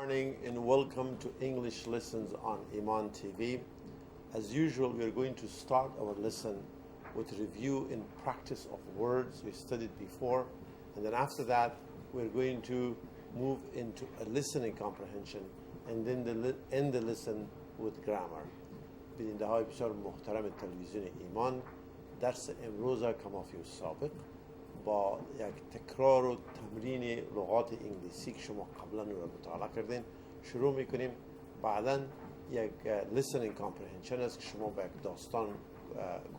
Morning and welcome to English Lessons on Iman TV. As usual, we are going to start our lesson with review and practice of words we studied before, and then after that we're going to move into a listening comprehension and then end the lesson with grammar. بیننده های بسیار محترم تلویزیون ایمان، درس امروز کما فی السابق با یک تکرار و تمرین لغات انگلیسی که شما قبلا رو مطالعه کردین شروع میکنیم. بعدا یک listening comprehension است که شما به یک داستان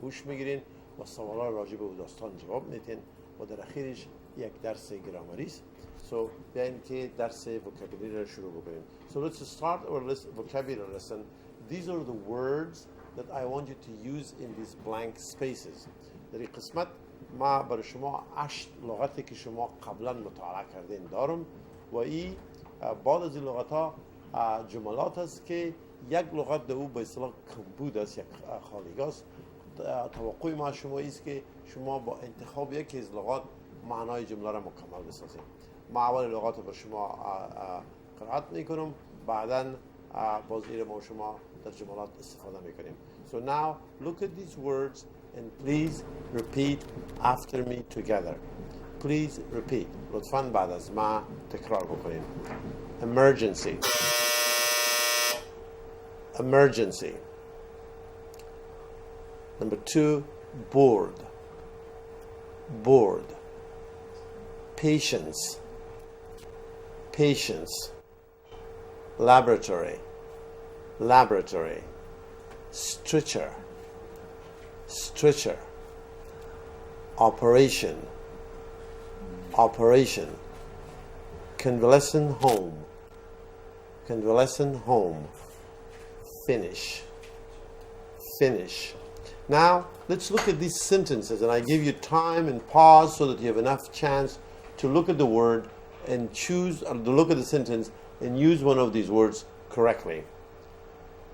گوش میگیرین و سوالات راجع به داستان جواب میدین و در اخیرش یک درس گرامری است. بیاین که درس vocabulary را شروع بکنیم. So let's start our vocabulary lesson. These are the words that I want you to use in these blank spaces. در این قسمت ما برای شما 8 لغتی که شما قبلا مطالعه کردین دارم و این بعد از این لغت ها جملات است که یک لغت در او به اصطلاح کمبود است، یک خالیگاه است. توقع ما شما است که شما با انتخاب یکی از لغات معنای جمله را مکمل بسازید. ما اول لغات رو بر شما قرائت میکنم، بعدا باز این ما شما در جملات استفاده میکنیم. So now look at these words and please repeat after me together. Please repeat. لطفاً بعد از ما تکرار بکنیم. Emergency. Emergency. Number 2, bored. Bored. Patience. Patience. Laboratory. Laboratory. Stretcher. Stretcher. Operation. Operation. Convalescent home. Convalescent home. Finish. Finish. Now let's look at these sentences, and I give you time and pause so that you have enough chance to look at the word and choose, or to look at the sentence and use one of these words correctly.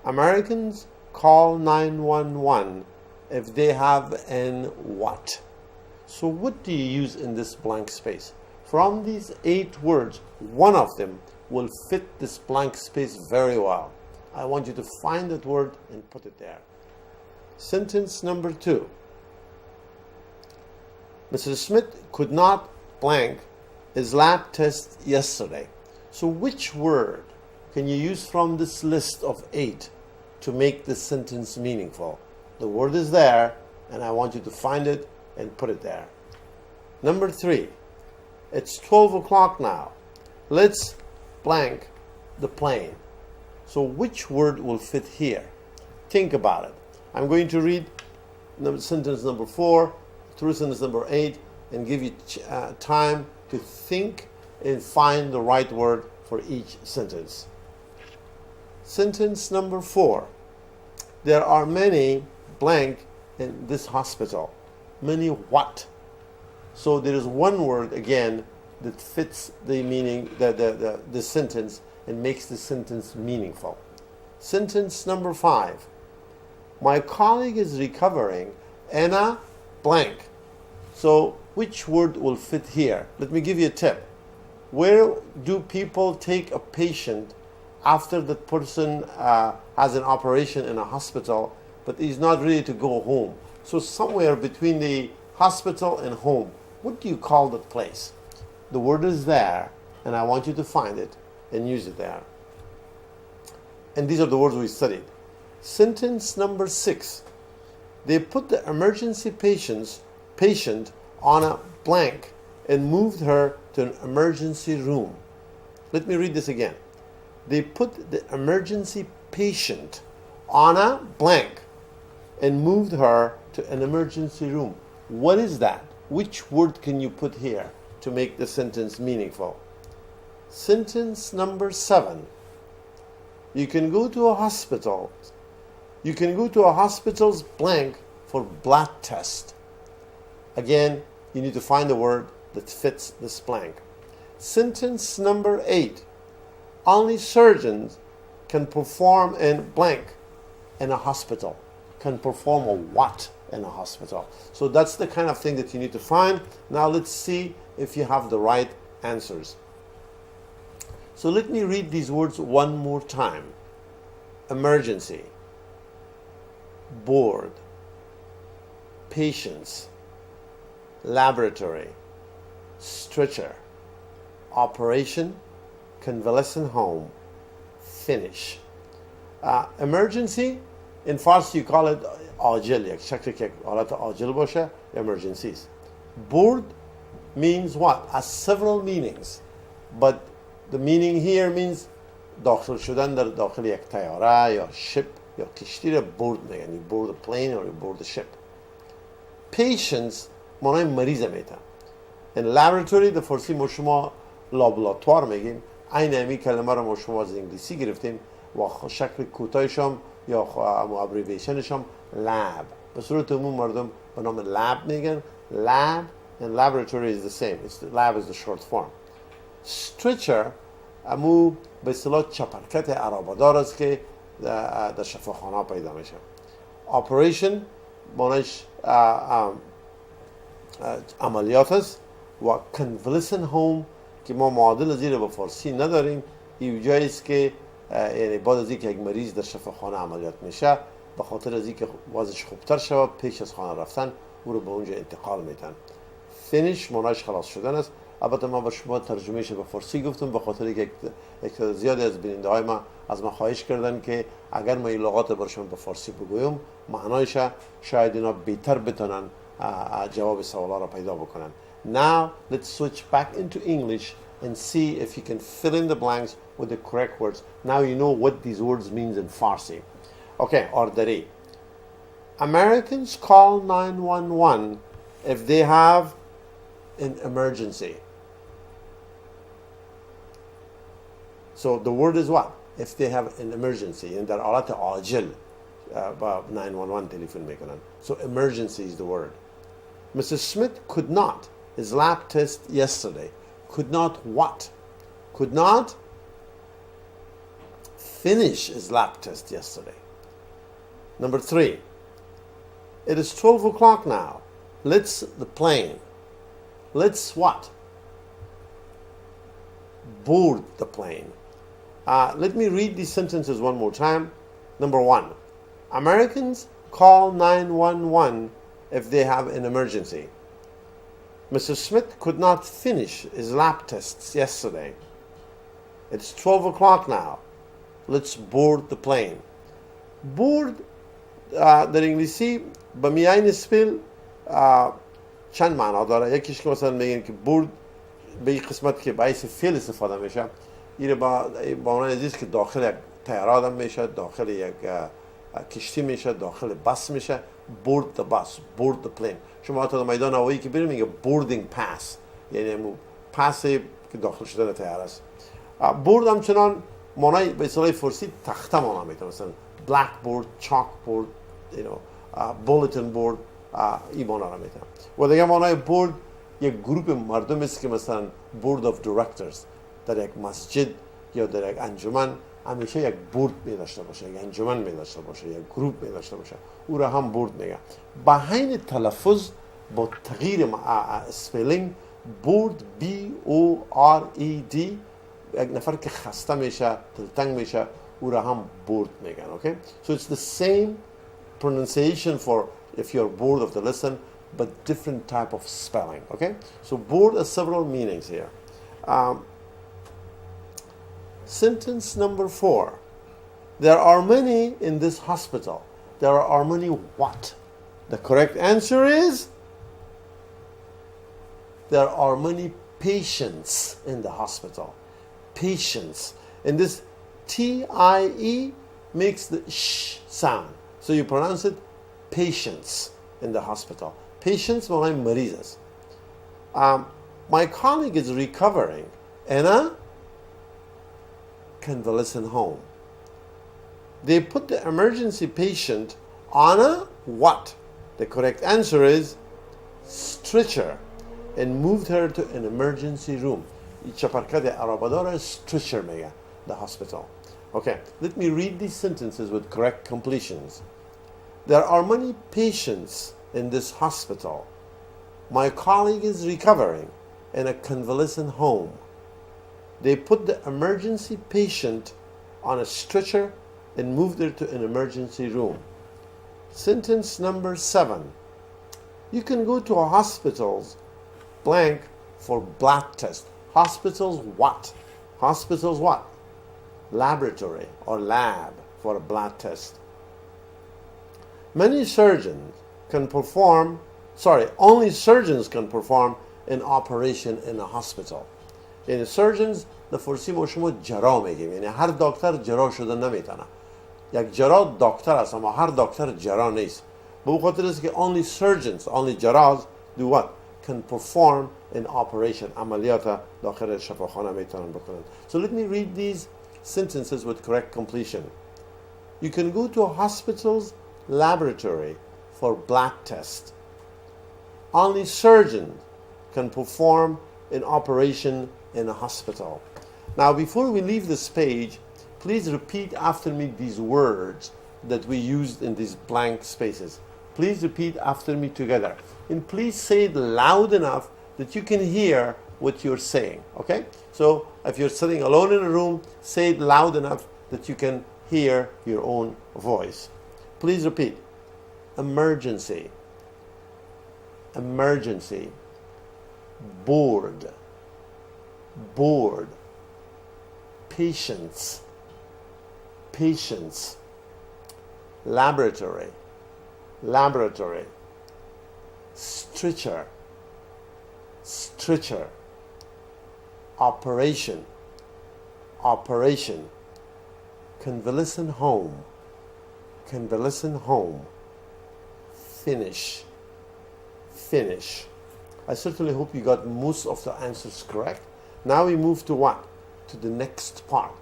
Americans call 911 if they have an what? So what do you use in this blank space? From these 8 words, one of them will fit this blank space very well. I want you to find that word and put it there. Sentence number 2. Mr. Smith could not blank his lab test yesterday. So which word can you use from this list of 8 to make this sentence meaningful? The word is there, and I want you to find it and put it there. Number 3. It's 12 o'clock now. Let's blank the plane. So which word will fit here? Think about it. I'm going to read sentence number 4 through sentence number 8 and give you time to think and find the right word for each sentence. Sentence number 4. There are many blank in this hospital. Many what? So there is one word again that fits the meaning, the sentence, and makes the sentence meaningful. Sentence number 5. My colleague is recovering in a blank. So which word will fit here? Let me give you a tip. Where do people take a patient after the person has an operation in a hospital but is not ready to go home? So somewhere between the hospital and home. What do you call that place? The word is there, and I want you to find it and use it there. And these are the words we studied. Sentence number 6. They put the emergency patient on a blank and moved her to an emergency room. Let me read this again. They put the emergency patient on a blank and moved her to an emergency room. What is that? Which word can you put here to make the sentence meaningful? Sentence number 7. You can go to a hospital. You can go to a hospital's blank for blood test. Again, you need to find a word that fits this blank. Sentence number 8. Only surgeons can perform in blank in a hospital. Can perform a what in a hospital? So that's the kind of thing that you need to find. Now let's see if you have the right answers. So let me read these words one more time. Emergency, board, patients, laboratory, stretcher, operation, convalescent home, finish. Emergency in Farsi you call it عاجل، یک شکل که حالت عاجل باشه emergencies. Board means what? Has several meanings, but the meaning here means داخل شدن در داخل یک طیاره یا ship یا کشتی را board میگن. You board a plane or you board a ship. Patients معنای مریض میتن. In laboratory در فارسی ما شما لابراتوار میگیم. عین همین کلمه رو ما شما از انگلیسی گرفتیم و شکل کوتاهش هم یا ابریویشنش هم lab. به صورت عموم مردم به نام lab میگن. Lab and laboratory is the same. Lab is the short form. Stretcher امو به اصطلاح چپرکت عرابه‌دار است که در شفاخانه پیدا میشه. Operation معنیش عملیات است و convalescent home که ما معادل زیر به فارسی نداریم. این جایی است که یعنی بعد از اینکه یک مریض در شفاخانه عملیات میشه به خاطر از اینکه وضعش خوبتر شود پیش از خانه رفتن او رو به اونجا انتقال میدن. فینیش معنیش خلاص شدن است. البته ما به شما ترجمهش به فارسی گفتم به خاطر اینکه یک زیادی از بیننده های ما از ما خواهش کردن که اگر ما این لغات برشون به فارسی بگویم معنایش شاید اینا بهتر بتونن جواب سوالا را پیدا بکنن. Now let's switch back into English and see if you can fill in the blanks with the correct words. Now you know what these words means in Farsi. Okay, orderi. Americans call 911 if they have an emergency. So the word is what? If they have an emergency. In در حالت عاجل 911 تلفن میکنن. So emergency is the word. Mrs. Smith could not his lab test yesterday. Could not what? Could not finish his lab test yesterday. Number 3. It is 12 o'clock now. Let's the plane. Let's what? Board the plane. Let me read these sentences one more time. Number 1. Americans call 911 if they have an emergency. Mr. Smith could not finish his lab tests yesterday. It's 12 o'clock now. Let's board the plane. Board در انگلیسی به میان سپیل چند معنا داره. یکیش که مثلا میگن که board به این قسمت که باعث فعل استفاده میشه این با معنی عزیز که داخل یک طیاره آدم میشه، داخل یک کشتی میشه، داخل بس میشه. board the bus, board the plane. شما تا میدان هوایی که بریم میگه boarding pass، یعنی پاس که داخل شدن طیاره است. board همچنان معنی به اصطلاح فارسی تخته معنا میده، مثلا blackboard, chalkboard, bulletin board این معنا را میده. و دیگه معنی board یک گروه مردم است که مثلا board of directors در یک مسجد یا در یک انجمن همیشه یک بورد می داشته باشه، یک انجمن می داشته باشه، یک گروپ می داشته باشه، او را هم بورد میگه. با حین تلفظ با تغییر اسپلینگ بورد B-O-R-E-D یک نفر که خسته میشه، دلتنگ میشه، او را هم بورد میگن. Okay? So it's the same pronunciation for if you're bored of the lesson but different type of spelling. Okay? So bored has several meanings here. Sentence number 4. There are many in this hospital. There are many what? The correct answer is there are many patients in the hospital. Patients. And this T-I-E makes the sh sound. So you pronounce it patients in the hospital. Patients means marizas. My colleague is recovering in a convalescent home. They put the emergency patient on a what? The correct answer is stretcher and moved her to an emergency room. چپرکت عربدار stretcher میگه the hospital. Okay, let me read these sentences with correct completions. There are many patients in this hospital. My colleague is recovering in a convalescent home. They put the emergency patient on a stretcher and moved her to an emergency room. Sentence number 7. You can go to a hospital's blank for blood test. Hospitals what? Hospitals what? Laboratory or lab for a blood test. Only surgeons can perform an operation in a hospital. یعنی surgeons لفارسی ما شما جراح میگیم، یعنی هر دکتر جراح شده نمیتونه. یک جراح دکتر است اما هر دکتر جراح نیست. به اون خاطر است که only surgeons, only جراح do what? Can perform an operation. عملیات داخل شفاخانه میتونن بکنن. So let me read these sentences with correct completion. You can go to a hospital's laboratory for blood test. Only surgeons can perform an operation in a hospital. Now, before we leave this page, please repeat after me these words that we used in these blank spaces. Please repeat after me together. And please say it loud enough that you can hear what you're saying, okay? So if you're sitting alone in a room, say it loud enough that you can hear your own voice. Please repeat. Emergency. Emergency. Board. Board. Patients. Patients. Laboratory. Laboratory. Stretcher. Stretcher. Operation. Operation. Convalescent home. Convalescent home. Finish. Finish. I certainly hope you got most of the answers correct. Now we move to what? To the next part.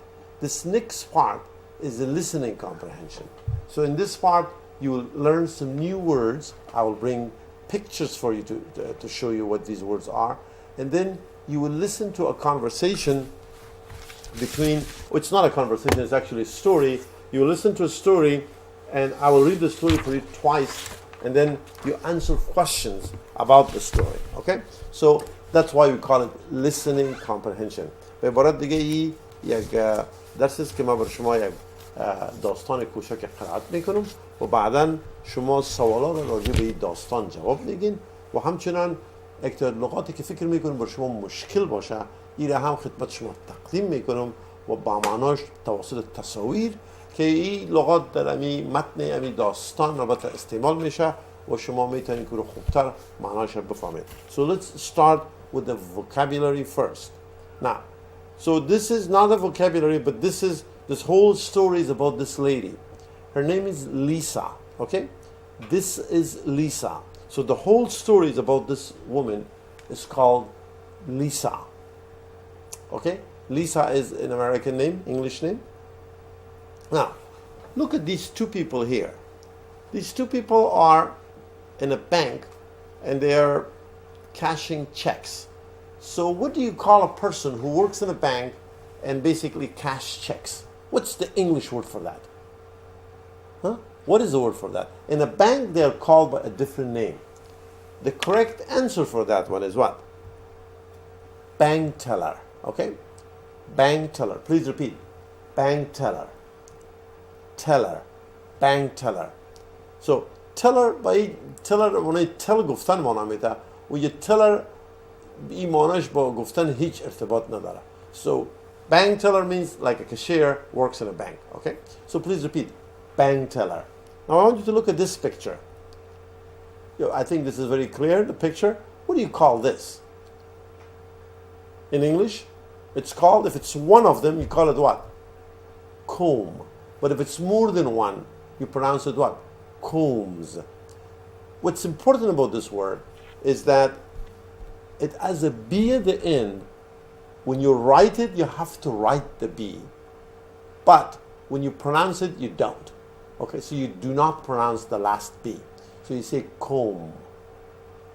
This next part is the listening comprehension. So in this part, you will learn some new words. I will bring pictures for you to show you what these words are. And then you will listen to a conversation between, it's not a conversation, it's actually a story. You will listen to a story, and I will read the story for you twice, and then you answer questions about the story. Okay? So that's why we call it listening comprehension. به عبارت دیگه یک درسی است که ما بر شما یک داستان کوچک قرائت میکنم و بعدا شما سوالات راجع به این داستان جواب میگین و همچنان یک لغاتی که فکر میکنم بر شما مشکل باشه این را هم خدمت شما تقدیم میکنم و با معناش توسط تصاویر که این لغات در امی متن امی داستان البته استعمال میشه و شما میتونید که رو خوبتر معناش بفهمید. So let's start with the vocabulary first. Now, so this is not a vocabulary, but this whole story is about this lady. Her name is Lisa, okay? This is Lisa. So the whole story is about this woman. It's called Lisa. Okay? Lisa is an American name, English name. Now, look at these two people here. These two people are in a bank and they are cashing checks. So what do you call a person who works in a bank and basically cash checks? What's the English word for that? Huh? What is the word for that? In a bank, they are called by a different name. The correct answer for that one is what? Bank teller. Okay? Bank teller. Please repeat. Bank teller. Teller. Bank teller. So, teller by teller اونای تل گفتن معنا میده و یه teller این معناش با گفتن هیچ ارتباط نداره. So, bank teller means like a cashier works in a bank. Okay? So please repeat. Bank teller. Now I want you to look at this picture. I think this is very clear, the picture. What do you call this? In English, it's called, if it's one of them, you call it what? Comb. But if it's more than one, you pronounce it what? Combs. What's important about this word is that it has a B at the end. When you write it, you have to write the B. But when you pronounce it, you don't. Okay, so you do not pronounce the last B. So you say comb,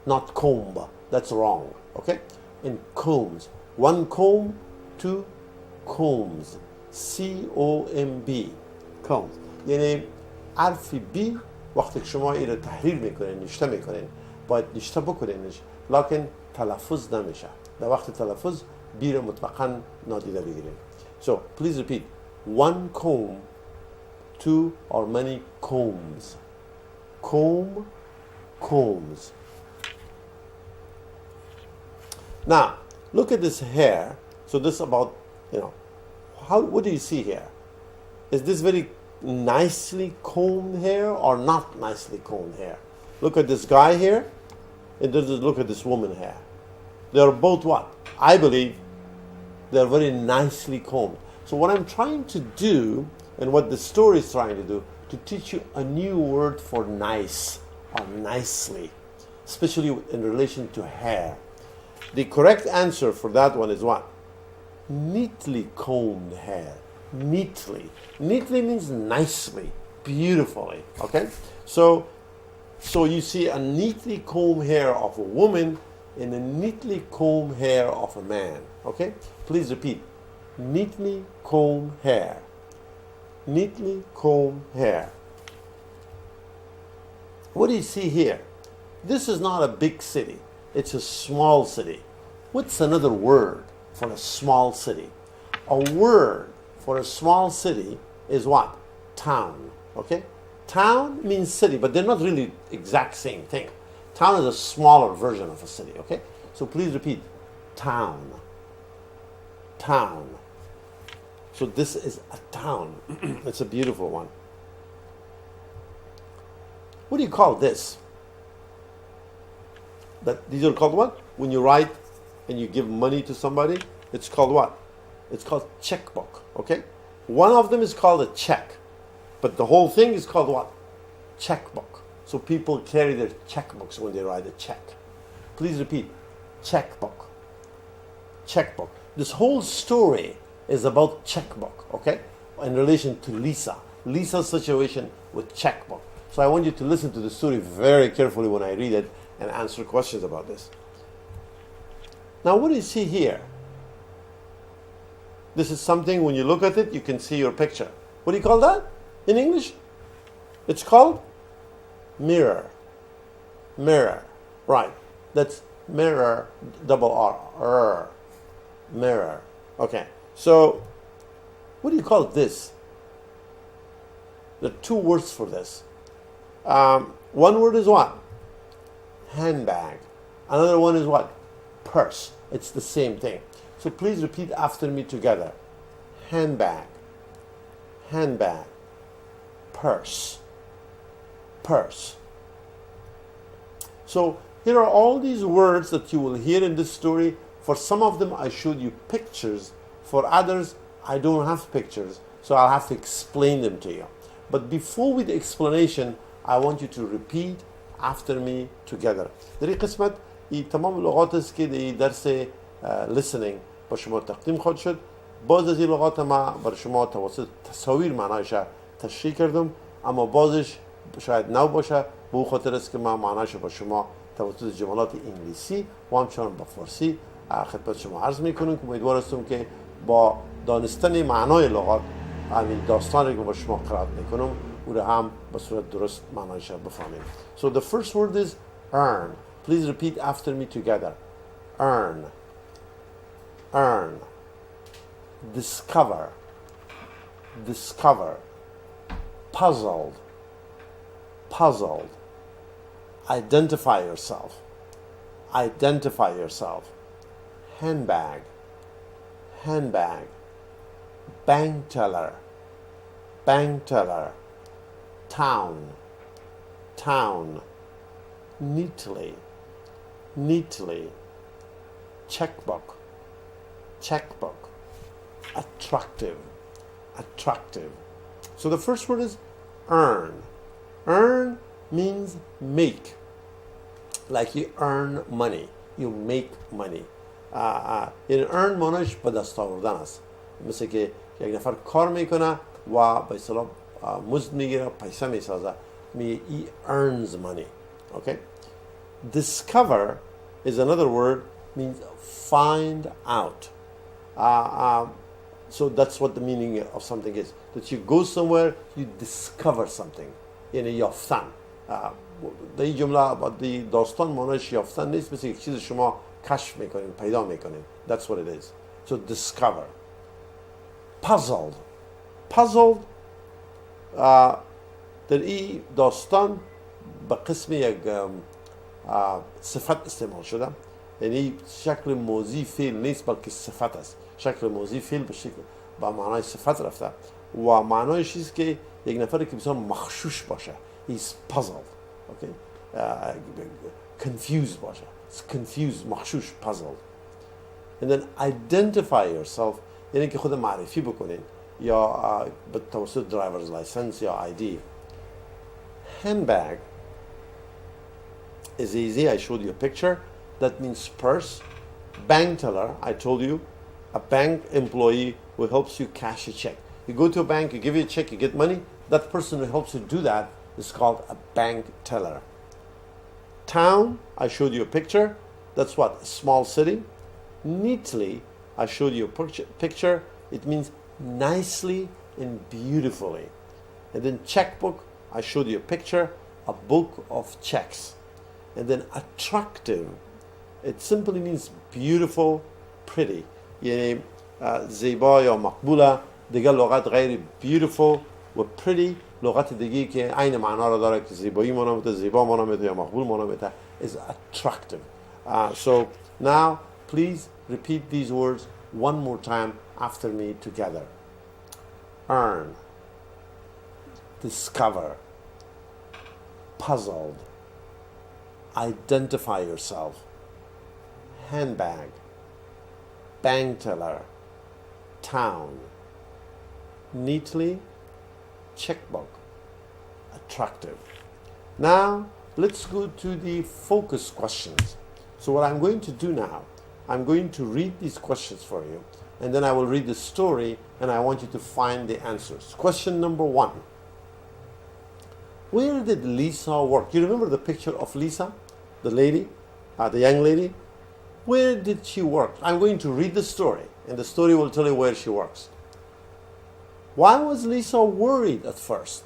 not comb. That's wrong. Okay? In combs. One comb, two combs. C-O-M-B. combs. یعنی حرف B وقتی که شما این رو تحریر میکنین نشته میکنین باید نشته بکنینش لکن تلفظ نمیشه. در وقت تلفظ بیر مطلقاً نادیده بگیریم. So please repeat. One comb, two or many combs. Comb, combs. Now, look at this hair. So this about, what do you see here? Is this very nicely combed hair or not nicely combed hair? Look at this guy here, and look at this woman hair. They are both what? I believe they are very nicely combed. So what I'm trying to do, and what the story is trying to do, to teach you a new word for nice or nicely, especially in relation to hair. The correct answer for that one is what? Neatly combed hair. Neatly. Neatly means nicely, beautifully. Okay? So you see a neatly combed hair of a woman and a neatly combed hair of a man. Okay? Please repeat. Neatly combed hair. Neatly combed hair. What do you see here? This is not a big city. It's a small city. What's another word for a small city? A word for a small city is what? Town. Okay? Town means city, but they're not really exact same thing. Town is a smaller version of a city. Okay? So please repeat. Town. Town. So this is a town. It's a beautiful one. What do you call this? These are called what? When you write and you give money to somebody, it's called what? It's called checkbook. Okay? One of them is called a check, but the whole thing is called what? Checkbook. So people carry their checkbooks when they write a check. Please repeat. Checkbook. Checkbook. This whole story is about checkbook, okay? In relation to Lisa. Lisa's situation with checkbook. So I want you to listen to the story very carefully when I read it and answer questions about this. Now what do you see here? This is something, when you look at it, you can see your picture. What do you call that in English? It's called mirror. Mirror. Right. That's mirror, double R. Mirror. Okay. So, what do you call this? There are two words for this. One word is what? Handbag. Another one is what? Purse. It's the same thing. So please repeat after me together. Handbag. Handbag. Purse. Purse. So here are all these words that you will hear in this story. For some of them I showed you pictures. For others I don't have pictures. So I'll have to explain them to you. But before with the explanation, I want you to repeat after me together. در این قسمت تمام لغات است که در درس listening با شما تقدیم خواهد شد. باز از این لغات ما برای شما توسط تصاویر معنایش تشریح کردم، اما بازش شاید نو باشه، به خاطر است که ما معنایش با شما توسط جملات انگلیسی و همچنان با فارسی خدمت شما عرض میکنم که امیدوار هستم که با دانستن معنای لغات همین داستانی که با شما قرائت میکنم او را هم به صورت درست معنایش بفهمیم. So the first word is earn. Please repeat after me together. Earn. Earn. Discover. Discover. Puzzled. Puzzled. Identify yourself. Identify yourself. Handbag. Handbag. Bank teller. Bank teller. Town. Town. Neatly. Neatly. Checkbook. Checkbook. Attractive. Attractive. So the first word is earn. Earn means make. Like you earn money. You make money. یعنی earn مانش به دست آوردن است. مثل که یک نفر کار میکنه و به اصطلاح مزد میگیره، پیسه میسازه. He earns money. Okay? Discover is another word, means find out. So that's what the meaning of something is. That you go somewhere, you discover something. یعنی یافتن. در این جمله داستان مانش یافتن نیست، مثل یک چیز شما کشف میکنین، پیدا میکنین. That's what it is. So discover. Puzzled. Puzzled در این داستان به قسم یک صفت استعمال شده، یعنی شکل موضوع فعل نیست بلکه صفت است. شکل موضوع فعل به معنای صفت رفته و معنایش چیست که یک نفری که بسیار مخشوش باشه. He's puzzled. Okay? Confused باشه. It's confused. مخشوش. Puzzled. And then identify yourself. یعنی که خود معرفی بکنین یا به توسط driver's license یا ID. Handbag is easy. I showed you a picture. That means purse. Bank teller, I told you, a bank employee who helps you cash a check. You go to a bank, you give you a check, you get money. That person who helps you do that is called a bank teller. Town, I showed you a picture. That's what? A small city. Neatly, I showed you a picture. It means nicely and beautifully. And then checkbook, I showed you a picture, a book of checks. And then attractive, it simply means beautiful, pretty. یعنی زیبا یا مقبوله. دیگه لغت غیر beautiful و pretty لغت دیگه که عین معنا رو داره که زیبایی معنا میده، زیبا معنا میده یا مقبول معنا میده is attractive. So now please repeat these words one more time after me together. Earn, discover, puzzled, identify yourself, handbag, bank teller, town, neatly, checkbook, attractive. Now let's go to the focus questions. So what I'm going to do now, I'm going to read these questions for you, and then I will read the story and I want you to find the answers. Question number 1. Where did Lisa work? You remember the picture of Lisa, the lady, the young lady? Where did she work? I'm going to read the story, and the story will tell you where she works. Why was Lisa worried at first?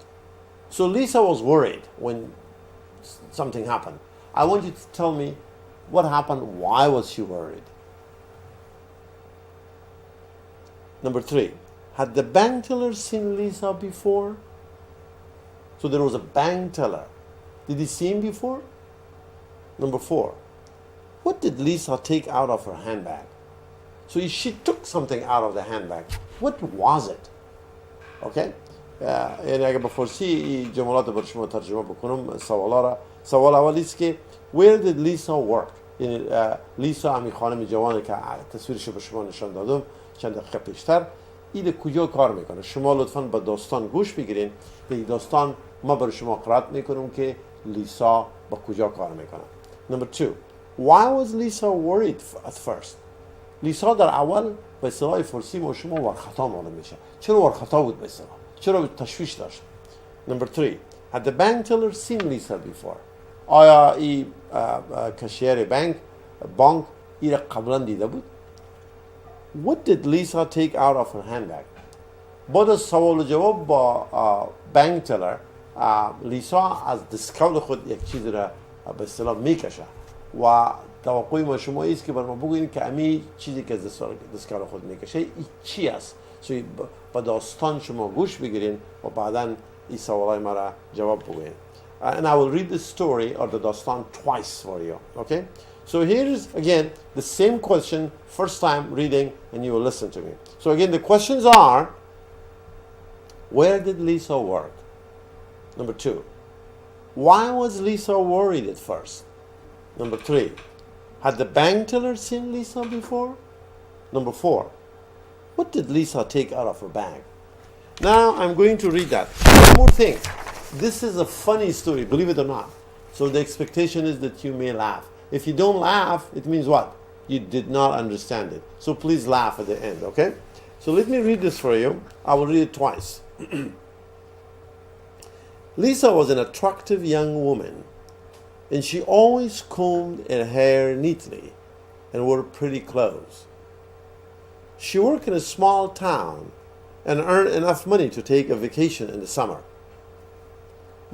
So Lisa was worried when something happened. I want you to tell me what happened. Why was she worried? Number 3, had the bank teller seen Lisa before? So there was a bank teller. Did he see him before? Number 4, what did Lisa take out of her handbag? So she took something out of the handbag. What was it? Okay? یعنی اگه بپرسی این جملات رو بر شما ترجمه بکنم سوال اولی است که where did Lisa work؟ یعنی لیسا همین خانم جوانی که تصویرش رو به شما نشان دادم چند دقیقه پیشتر، این کجا کار میکنه؟ شما لطفاً به داستان گوش بگیرین. این داستان ما برای شما قرائت میکنم که لیسا با کجا کار میکنه. Number 2, why was Lisa worried at first? لیسا در اول به اصطلاح فارسی ما شما ورخطا معلوم میشه. چرا ورخطا بود به اصطلاح؟ چرا تشویش داشت؟ Number 3, had the bank teller seen Lisa before? آیا این کشیر بانک این را قبلا دیده بود؟ What did Lisa take out of her handbag? بعد از سوال و جواب با بانک تلر، لیسا از دستکول خود یک چیز را به اصطلاح میکشه و توقع ما شما است که بر ما بگویید که امی چیزی که از دستکول خود میکشه این چی است؟ با داستان شما گوش بگیرین و بعدا این سوالای ما را جواب بگویید. And I will read the story or the dastan twice for you. Okay? So here is again the same question, first time reading, and you will listen to me. So again, the questions are: where did Lisa work? Number 2, why was Lisa worried at first? Number 3, had the bank teller seen Lisa before? Number 4, what did Lisa take out of her bag? Now I'm going to read that. One more thing. This is a funny story, believe it or not. So the expectation is that you may laugh. If you don't laugh, it means what? You did not understand it. So please laugh at the end, okay? So let me read this for you. I will read it twice. Lisa was an attractive young woman, and she always combed her hair neatly and wore pretty clothes. She worked in a small town and earned enough money to take a vacation in the summer.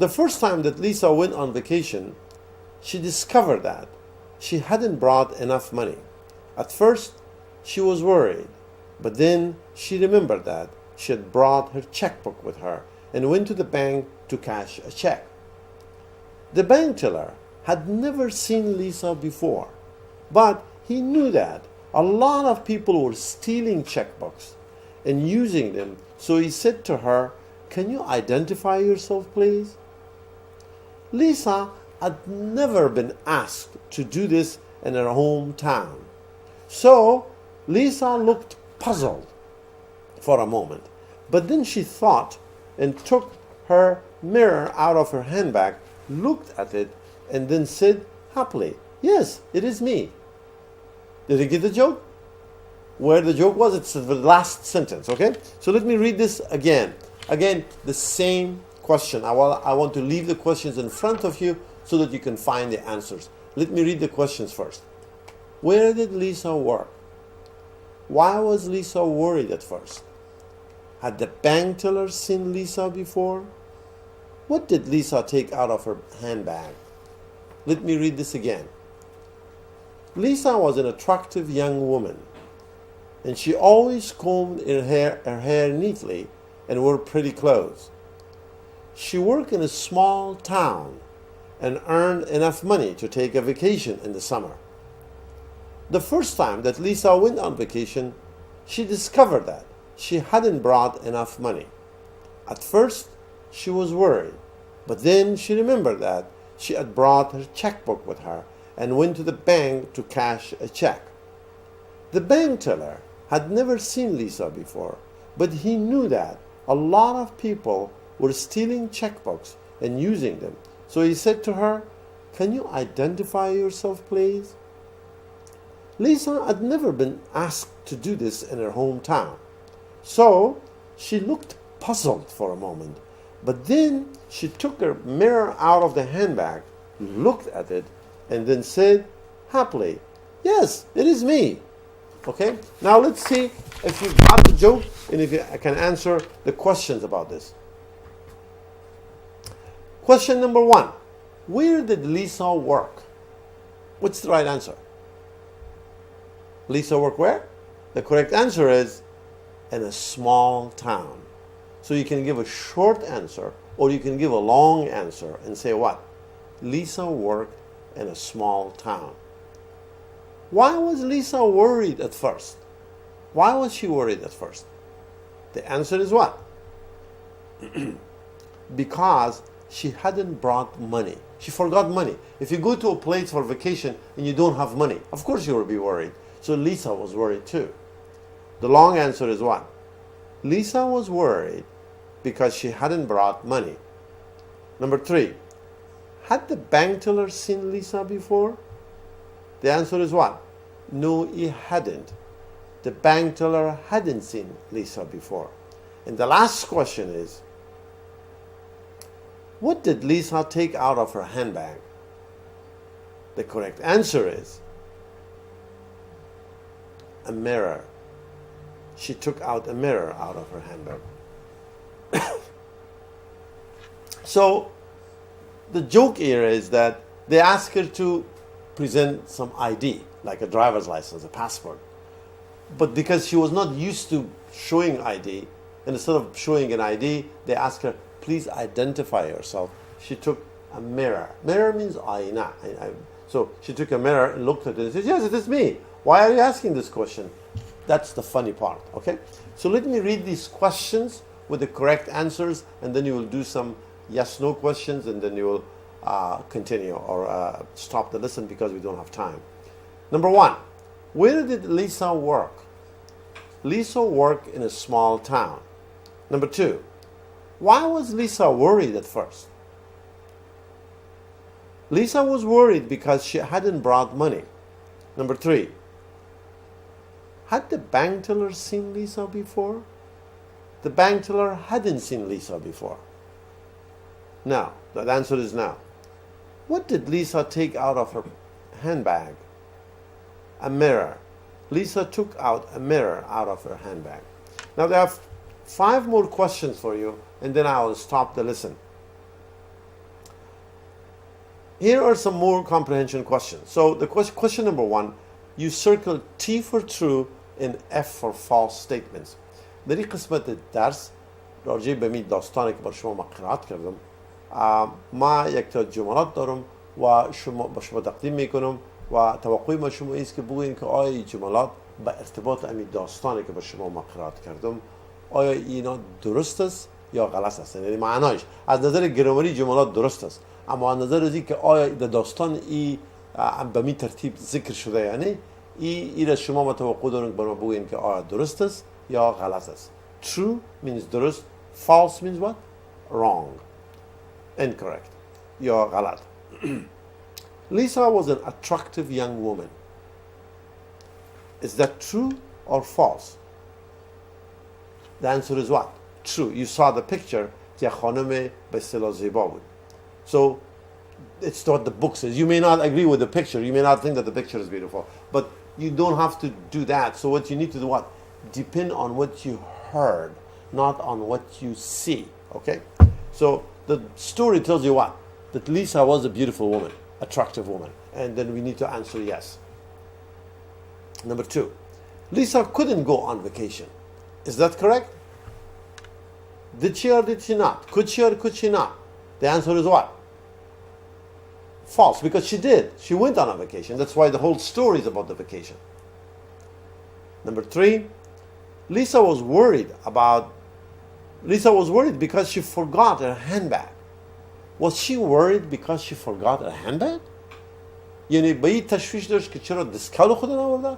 The first time that Lisa went on vacation, she discovered that she hadn't brought enough money. At first, she was worried But then she remembered that she had brought her checkbook with her and went to the bank to cash a check. The bank teller had never seen Lisa before, but he knew that a lot of people were stealing checkbooks and using them, so he said to her, "Can you identify yourself, please?" Lisa had never been asked to do this in her hometown. So Lisa looked puzzled for a moment, but then she thought and took her mirror out of her handbag, looked at it, and then said happily, "Yes, it is me." Did you get the joke? Where the joke was, it's the last sentence, okay? So let me read this again. Again, the same question. I want to leave the questions in front of you so that you can find the answers. Let me read the questions first. Where did Lisa work? Why was Lisa worried at first? Had the bank teller seen Lisa before? What did Lisa take out of her handbag? Let me read this again. Lisa was an attractive young woman, and she always combed her hair neatly and wore pretty clothes. She worked in a small town and earned enough money to take a vacation in the summer. The first time that Lisa went on vacation, she discovered that she hadn't brought enough money. At first, she was worried, but then she remembered that she had brought her checkbook with her and went to the bank to cash a check. The bank teller had never seen Lisa before, but he knew that a lot of people were stealing checkbooks and using them. So he said to her, "Can you identify yourself, please?" Lisa had never been asked to do this in her hometown. So she looked puzzled for a moment, but then she took her mirror out of the handbag, looked at it, and then said happily, "Yes, it is me." Okay, now let's see if you got the joke and if you can answer the questions about this. Question number 1. Where did Lisa work? What's the right answer? Lisa worked where? The correct answer is in a small town. So you can give a short answer or you can give a long answer and say what? Lisa worked in a small town. Why was Lisa worried at first? Why was she worried at first? The answer is what? Because she hadn't brought money. She forgot money. If you go to a place for vacation and you don't have money, of course you will be worried. So Lisa was worried too. The long answer is what? Lisa was worried because she hadn't brought money. Number 3, had the bank teller seen Lisa before? The answer is what? No, he hadn't. The bank teller hadn't seen Lisa before. And the last question is, what did Lisa take out of her handbag? The correct answer is a mirror. She took out a mirror out of her handbag. So the joke here is that they asked her to present some ID, like a driver's license, a passport. But because she was not used to showing ID, and instead of showing an ID, they asked her, "Please identify yourself." She took a mirror. Mirror means aina. So she took a mirror and looked at it and said, "Yes, it is me. Why are you asking this question?" That's the funny part, okay? So let me read these questions with the correct answers, and then you will do some yes-no questions, and then you will continue or stop the lesson because we don't have time. Number 1, where did Lisa work? Lisa worked in a small town. Number 2, why was Lisa worried at first? Lisa was worried because she hadn't brought money. Number 3, had the bank teller seen Lisa before? The bank teller hadn't seen Lisa before. Now, the answer is now. What did Lisa take out of her handbag? A mirror. Lisa took out a mirror out of her handbag. Now there are 5 more questions for you, and then I will stop the lesson. Here are some more comprehension questions. So the question number 1, you circle T for true in F for false statements. در این قسمت درس راجع به این داستانی که بر شما ما قرائت کردم ما یک تا جملات دارم و شما به شما تقدیم میکنم و توقع ما شما است که بگوین که آیا این جملات به ارتباط این داستانی که بر شما ما قرائت کردم آیا اینا درست است یا غلط است. یعنی معنایش از نظر گرامری جملات درست است، اما از نظر از این که آیا در داستان ای به می ترتیب ذکر شده یعنی ای را شما ما توقع دارم که برام بگوین که آیا درست است یا غلط است. True means درست. False means what? Wrong. Incorrect. یا غلط. Lisa was an attractive young woman. Is that true or false? The answer is what? True. You saw the picture. که خانم به اصطلاح زیبا بود. So it's what the book says. You may not agree with the picture. You may not think that the picture is beautiful. But you don't have to do that. So what you need to do what? Depend on what you heard, not on what you see. Okay? So the story tells you what? That Lisa was a beautiful woman, attractive woman. And then we need to answer yes. Number 2. Lisa couldn't go on vacation. Is that correct? Did she or did she not? Could she or could she not? The answer is what? False, because she did. She went on a vacation. That's why the whole story is about the vacation. Number 3, Lisa was worried because she forgot her handbag. Was she worried because she forgot her handbag? یعنی به این تشویش داشت که چرا دستکول خود نآورده؟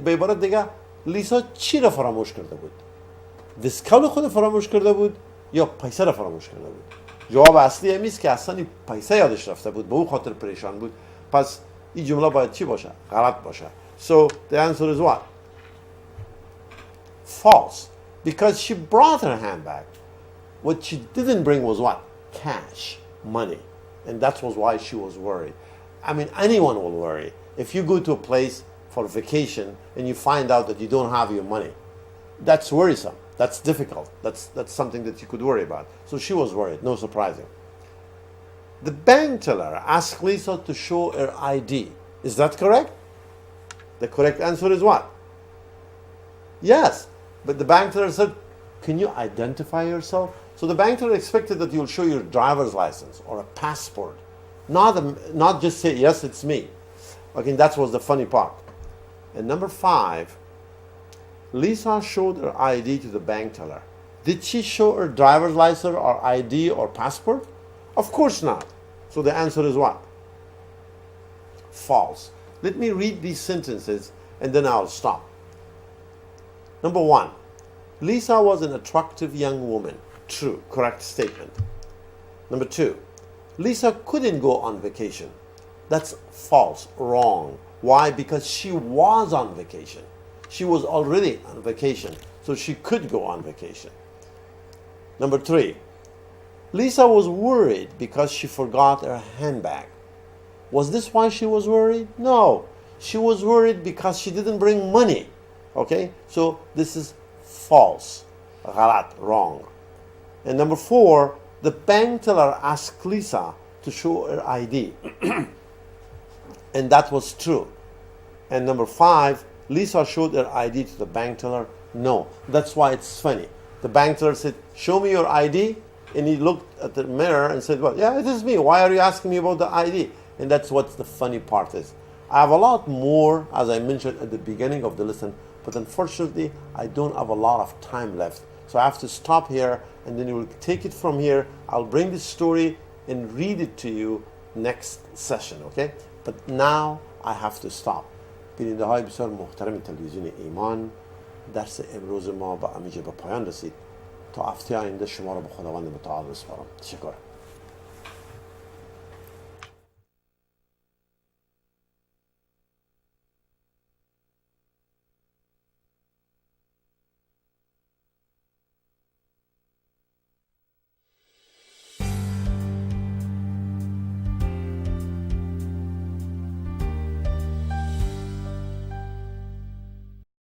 به عبارت دیگه لیسا چی را فراموش کرده بود؟ دستکول خود فراموش کرده بود یا پیسه را فراموش کرده بود؟ جواب اصلی این است که اصلا پیسه یادش رفته بود، به او خاطر پریشان بود. پس این جمله باید چی باشه؟ غلط باشه. So the answer is what? False. Because she brought her handbag. What she didn't bring was what? Cash, money. And that was why she was worried. I mean, anyone will worry. If you go to a place for vacation and you find out that you don't have your money, that's worrisome. That's difficult. That's something that you could worry about. So she was worried, no surprising. The bank teller asked Lisa to show her ID. Is that correct? The correct answer is what? Yes. But the bank teller said, can you identify yourself? So the bank teller expected that you'll show your driver's license or a passport. Not just say, yes, it's me. Okay, that was the funny part. And number 5, Lisa showed her ID to the bank teller. Did she show her driver's license or ID or passport? Of course not. So the answer is what? False. Let me read these sentences and then I'll stop. Number 1, Lisa was an attractive young woman. True, correct statement. Number 2, Lisa couldn't go on vacation. That's false, wrong. Why? Because she was on vacation. She was already on vacation, so she could go on vacation. Number 3, Lisa was worried because she forgot her handbag. Was this why she was worried? No. She was worried because she didn't bring money. Okay? So this is false. Ghalat, wrong. And number 4, the bank teller asked Lisa to show her ID. And that was true. And number 5, Lisa showed her ID to the bank teller. No. That's why it's funny. The bank teller said, show me your ID. And he looked at the mirror and said, well, yeah, it is me. Why are you asking me about the ID? And that's what the funny part is. I have a lot more, as I mentioned at the beginning of the lesson, but unfortunately, I don't have a lot of time left. So I have to stop here, and then we'll take it from here. I'll bring this story and read it to you next session, okay? But now I have to stop. بیننده های بسیار محترم تلویزیون ایمان، درس امروز ما به همینجا به پایان رسید. تا هفته آینده شما رو به خداوند متعال بسپارم. تشکر.